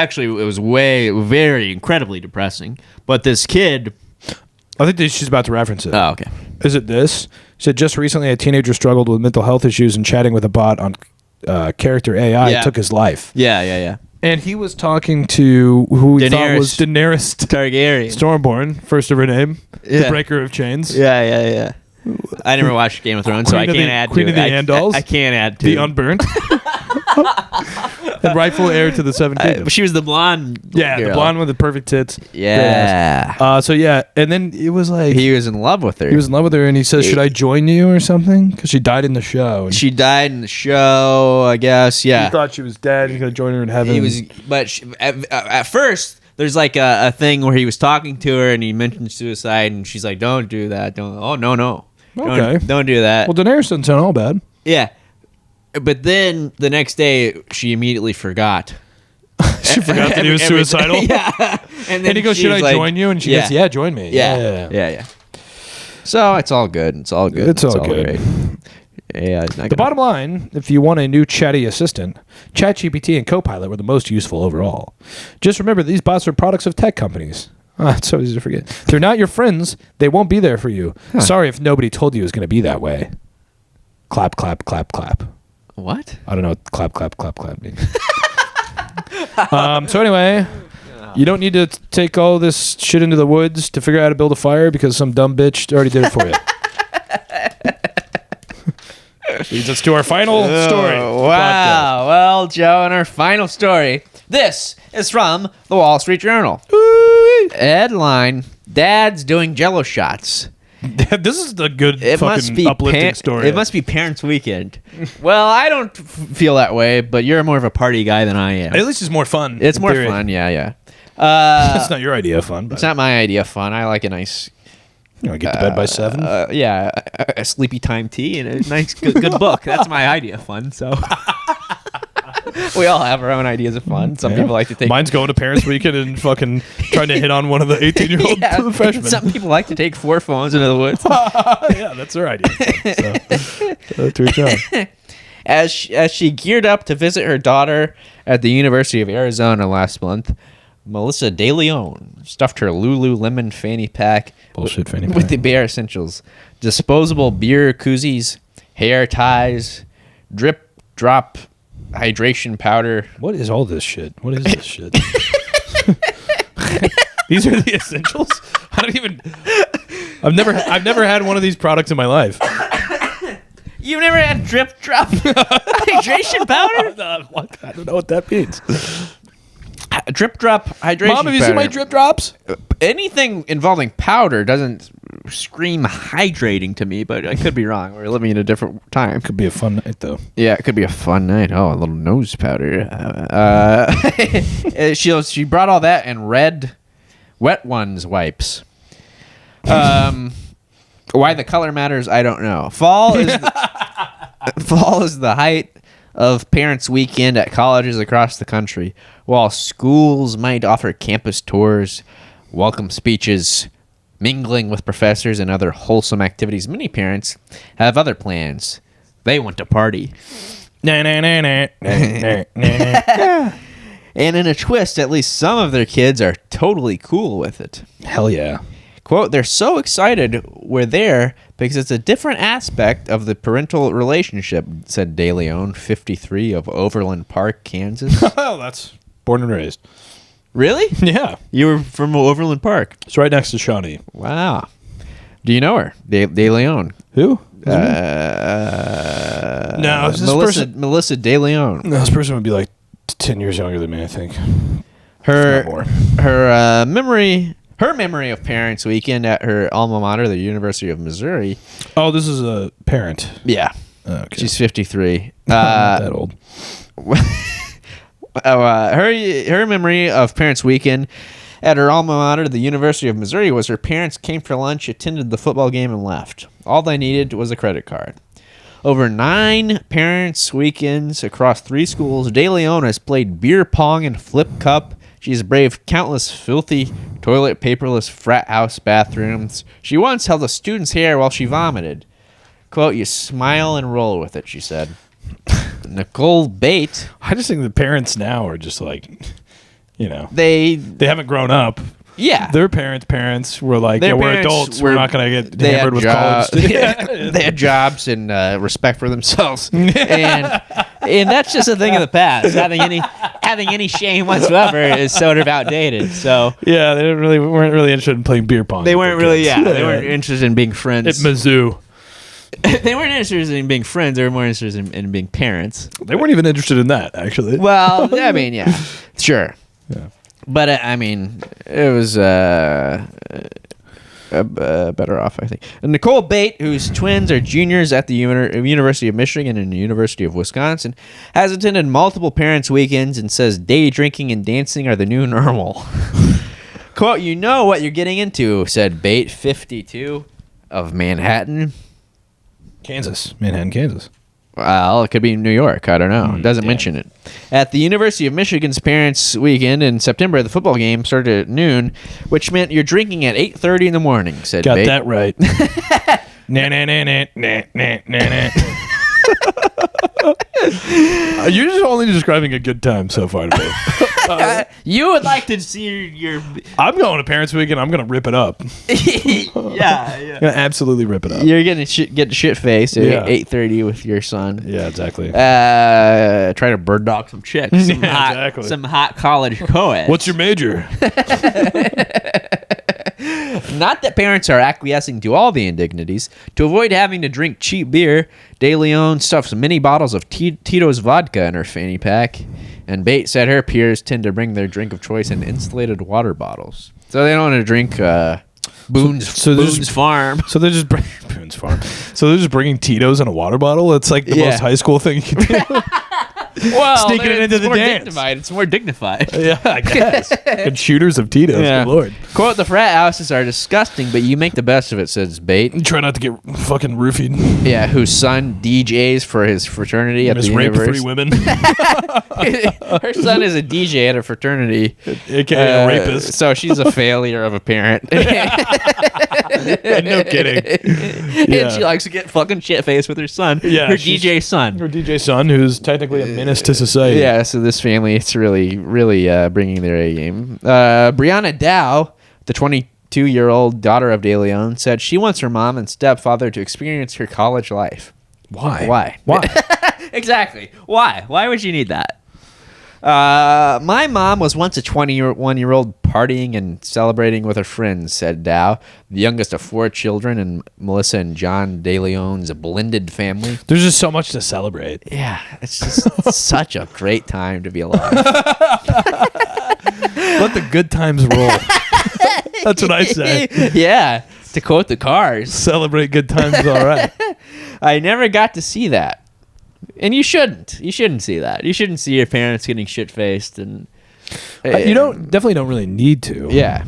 very incredibly depressing. But this kid. I think she's about to reference it. Oh, okay. Is it this? She said, just recently a teenager struggled with mental health issues and chatting with a bot on character AI took his life. Yeah. And he was talking to who he thought was Daenerys Targaryen. Stormborn, first of her name. The breaker of chains. Yeah. I never watched Game of Thrones, so I can't add to it. Queen of the Andals. I can't add to the unburnt. And rightful heir to the Seven Kingdoms. She was the blonde. Yeah, girl. the blonde with the perfect tits. Yeah. And then it was like he was in love with her. He was in love with her, and he says, "Should I join you or something?" Because she died in the show. She died in the show, I guess. Yeah. He thought she was dead. He's gonna join her in heaven. At first, there's like a thing where he was talking to her, and he mentioned suicide, and she's like, "Don't do that. Don't. Oh no. Okay. Don't do that." Well, Daenerys doesn't sound all bad. Yeah. But then the next day, she immediately forgot. She forgot that he was suicidal. Yeah. And he goes, "Should I join you?" And she goes, "Yeah, join me." Yeah. So it's all good. It's all good. It's all good. Great. Yeah. The bottom line, if you want a new chatty assistant, ChatGPT and Copilot were the most useful overall. Just remember, these bots are products of tech companies. It's so easy to forget. They're not your friends. They won't be there for you. Huh. Sorry if nobody told you it was going to be that way. Clap, clap, clap, clap. What? I don't know what clap, clap, clap, clap means. So anyway, you don't need to take all this shit into the woods to figure out how to build a fire because some dumb bitch already did it for you. Leads us to our final story. Wow. Well, Joe, and our final story. This is from the Wall Street Journal. Headline, Dad's doing Jell-O shots. This is the good fucking uplifting story. It must be Parents' Weekend. Well, I don't feel that way, but you're more of a party guy than I am. At least it's more fun. It's more fun, yeah. It's not your idea of fun. But it's not my idea of fun. I like a nice... You know, get to bed by 7? Yeah, a sleepy time tea and a nice, good book. That's my idea of fun, so... We all have our own ideas of fun. Some people like to take... Mine's going to Parents' Weekend and fucking trying to hit on one of the 18-year-old freshmen. Some people like to take 4 phones into the woods. Yeah, that's their idea. So, to each own. As she geared up to visit her daughter at the University of Arizona last month, Melissa De Leon stuffed her Lululemon fanny pack with the bare essentials: disposable beer koozies, hair ties, drip drop hydration powder. What is all this shit? What is this shit? These are the essentials? I don't even... I've never had one of these products in my life. You've never had drip drop hydration powder? I don't know what that means. Drip drop hydration powder. Mom, have you seen my drip drops? Anything involving powder doesn't scream hydrating to me, but I could be wrong. We're living in a different time. Could be a fun night, though. Yeah, it could be a fun night. Oh, a little nose powder. She brought all that and red Wet Ones wipes. Why the color matters, I don't know. Fall is the height of Parents' Weekend at colleges across the country. While schools might offer campus tours, welcome speeches, mingling with professors and other wholesome activities. Many parents have other plans. They want to party. And in a twist, at least some of their kids are totally cool with it. Hell yeah. Quote, they're so excited we're there because it's a different aspect of the parental relationship, said DeLeon, 53, of Overland Park, Kansas. Oh, that's born and raised. Really? Yeah. You were from Overland Park. It's right next to Shawnee. Wow. Do you know her? DeLeon. Who? No, it's this Melissa DeLeon. No, this person would be like 10 years younger than me, I think. Her memory of Parents Weekend at her alma mater, the University of Missouri. Oh, this is a parent. Yeah. Okay. She's 53. Not that old. Her memory of Parents Weekend at her alma mater, the University of Missouri, was her parents came for lunch, attended the football game, and left. All they needed was a credit card. Over 9 Parents Weekends across 3 schools, DeLeon has played beer pong and flip cup. She's braved countless filthy, toilet paperless frat house bathrooms. She once held a student's hair while she vomited. Quote, you smile and roll with it, she said. Nicole Bate. I just think the parents now are just like, you know, they haven't grown up. Yeah. Their parents were like, Their yeah, we're parents adults. We're not going to get hammered with college. They had jobs and respect for themselves. and that's just a thing of the past. Having any shame whatsoever is sort of outdated. So yeah, they weren't really interested in playing beer pong. They weren't really, they weren't interested in being friends. At Mizzou. They weren't interested in being friends. They were more interested in being parents. They weren't even interested in that, actually. Well, I mean, yeah, sure. Yeah. But I mean, it was better off, I think. And Nicole Bate, whose twins are juniors at the University of Michigan and the University of Wisconsin, has attended multiple Parents' Weekends and says day drinking and dancing are the new normal. Quote, you know what you're getting into, said Bate, 52, of Manhattan. Manhattan, Kansas. Well, it could be New York. I don't know. It doesn't mention it. At the University of Michigan's Parents' Weekend in September, the football game started at noon, which meant you're drinking at 8:30 in the morning, said Got Bate. that right. You're just only describing a good time so far to me. You would like to see your... I'm going to Parents' Weekend. I'm going to rip it up. yeah. I'm going to absolutely rip it up. You're going to get shit-faced at 8:30 with your son. Yeah, exactly. Try to bird dog some chicks. Some hot college co-eds. What's your major? Not that parents are acquiescing to all the indignities. To avoid having to drink cheap beer, DeLeon stuffs many bottles of Tito's vodka in her fanny pack, and Bate said her peers tend to bring their drink of choice in insulated water bottles. So they don't want to drink Boone's Farm. So they're just Boone's Farm. So they're just bringing Tito's in a water bottle? It's like the most high school thing you can do. Well, sneaking it into the dance. It's more dignified. Yeah, I guess. Good shooters of Tito's. Yeah. Good Lord. Quote, the frat houses are disgusting, but you make the best of it, says Bate. Try not to get fucking roofied. Yeah, whose son DJs for his fraternity at the university. Rape 3 women. Her son is a DJ at a fraternity. AKA a rapist. So she's a failure of a parent. No kidding. And she likes to get fucking shit-faced with her son. Yeah, her DJ son. Her DJ son, who's technically a menace to society. Yeah, so this family, it's really bringing their A game. Brianna Dow, the 22-year-old daughter of DeLeon, said she wants her mom and stepfather to experience her college life. Why? Exactly. Why? Why would you need that? My mom was once a 21-year-old partying and celebrating with her friends, said Dow, the youngest of 4 children in Melissa and John DeLeon's blended family. There's just so much to celebrate. Yeah, it's just such a great time to be alive. Let the good times roll. That's what I say. Yeah, to quote the Cars. Celebrate good times, all right. I never got to see that. And you shouldn't. You shouldn't see that. You shouldn't see your parents getting shit-faced. And you definitely don't really need to. Yeah.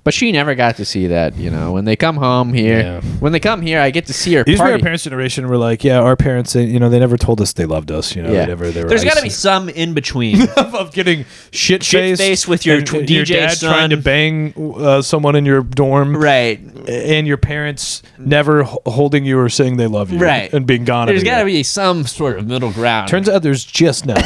But she never got to see that, when they come home here. Yeah. When they come here, I get to see her These were party. our parents' generation were like, yeah, our parents, they never told us they loved us. They were There's got to be some in between. of getting shit-faced with your and DJ your dad son. trying to bang someone in your dorm. Right. And your parents never holding you or saying they love you. Right. And being gone. There's got to be some sort of middle ground. Turns out there's just not.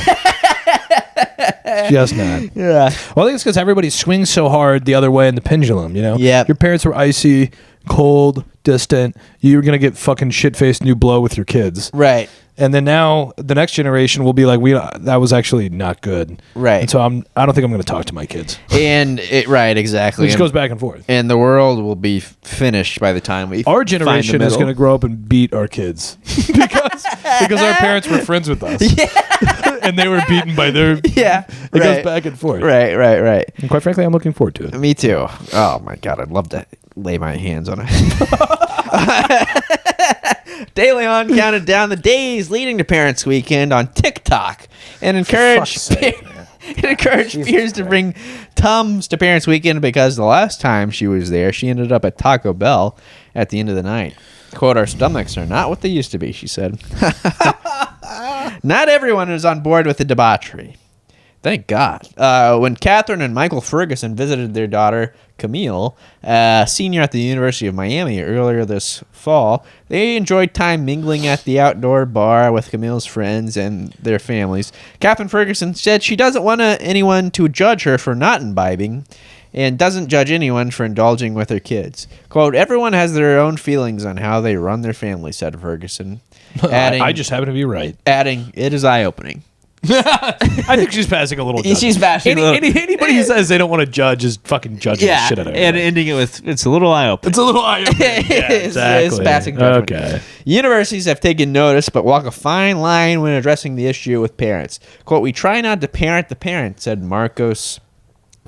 Just not. Yeah. Well, I think it's because everybody swings so hard the other way in the pendulum, Yep. Your parents were icy, cold, distant. You were going to get fucking shit-faced and you blow with your kids. Right. And then now the next generation will be like, that was actually not good. Right. And so I don't think I'm going to talk to my kids. And right, exactly. It just goes back and forth. And the world will be finished by the time our generation is going to grow up and beat our kids because our parents were friends with us. Yeah. And they were beaten by their. Yeah. It goes back and forth. Right. And quite frankly, I'm looking forward to it. Me too. Oh my God, I'd love to lay my hands on it. De Leon counted down the days leading to Parents Weekend on TikTok and encouraged peers to bring Tums to Parents Weekend because the last time she was there, she ended up at Taco Bell at the end of the night. Quote, our stomachs are not what they used to be, she said. Not everyone is on board with the debauchery. Thank God. When Catherine and Michael Ferguson visited their daughter, Camille, senior at the University of Miami earlier this fall, they enjoyed time mingling at the outdoor bar with Camille's friends and their families. Catherine Ferguson said she doesn't want anyone to judge her for not imbibing and doesn't judge anyone for indulging with their kids. Quote, everyone has their own feelings on how they run their family, said Ferguson. Adding, I just happen to be right. Adding, it is eye-opening. I think she's passing a little judgment. She's passing anybody who says they don't want to judge is fucking judging the shit out of it. And ending it with, it's a little eye-opening. It's a little eye-opening. Yeah, exactly. It's passing judgment. Okay. Universities have taken notice, but walk a fine line when addressing the issue with parents. Quote, we try not to parent the parent, said Marcos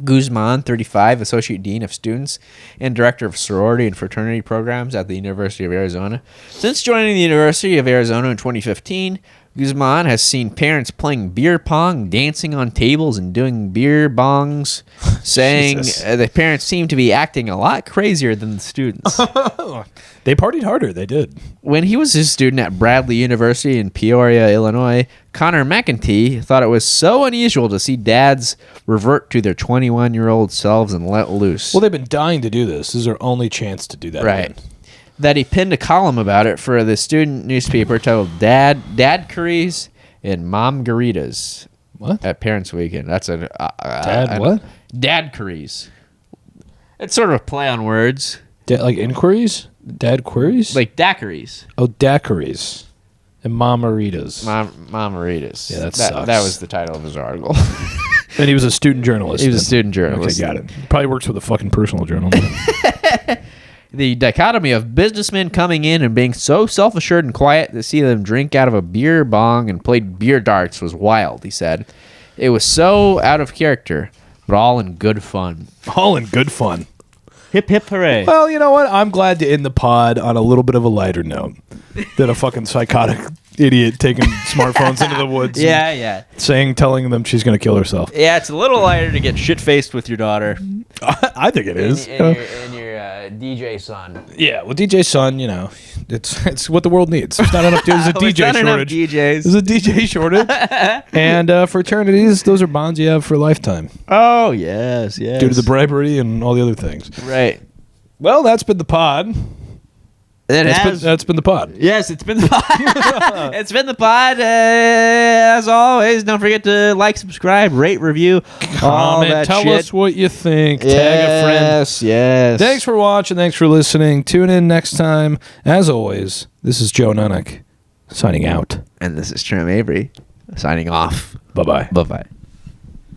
Guzman, 35, Associate Dean of Students and Director of Sorority and Fraternity Programs at the University of Arizona. Since joining the University of Arizona in 2015, Guzman has seen parents playing beer pong, dancing on tables, and doing beer bongs, saying the parents seem to be acting a lot crazier than the students. They partied harder. They did. When he was a student at Bradley University in Peoria, Illinois, Connor McEntee thought it was so unusual to see dads revert to their 21-year-old selves and let loose. Well, they've been dying to do this. This is their only chance to do that. Right. Again. That he penned a column about it for the student newspaper titled Dad Curries and Mom Garitas. What? At Parents Weekend. That's a... what? Dad Curries. It's sort of a play on words. Like inquiries? Dad queries? Like daiquiris. Oh, daiquiris. And Mamaritas. Mamaritas. Yeah, that sucks. That was the title of his article. And he was a student journalist. He was a student journalist. Okay, got it. Probably works with a fucking personal journal. The dichotomy of businessmen coming in and being so self-assured and quiet to see them drink out of a beer bong and play beer darts was wild, he said. It was so out of character, but all in good fun. All in good fun. Hip, hip, hooray. Well, you know what? I'm glad to end the pod on a little bit of a lighter note than a fucking psychotic idiot taking smartphones into the woods. Yeah. Telling them she's going to kill herself. Yeah, it's a little lighter to get shit-faced with your daughter. I think it is. And your DJ son. Yeah, well, DJ son, it's what the world needs. There's not enough. There's a DJ shortage. DJs. There's a DJ shortage. And fraternities, those are bonds you have for a lifetime. Oh, yes. Due to the bribery and all the other things. Right. Well, that's been the pod. That's been the pod. Yes, it's been the pod. It's been the pod. As always, don't forget to like, subscribe, rate, review, all that tell shit. us what you think. Tag a friend. Yes. Thanks for watching. Thanks for listening. Tune in next time. As always, this is Joe Nunnink signing out. And this is Trent Mabry signing off. Bye-bye. Bye-bye.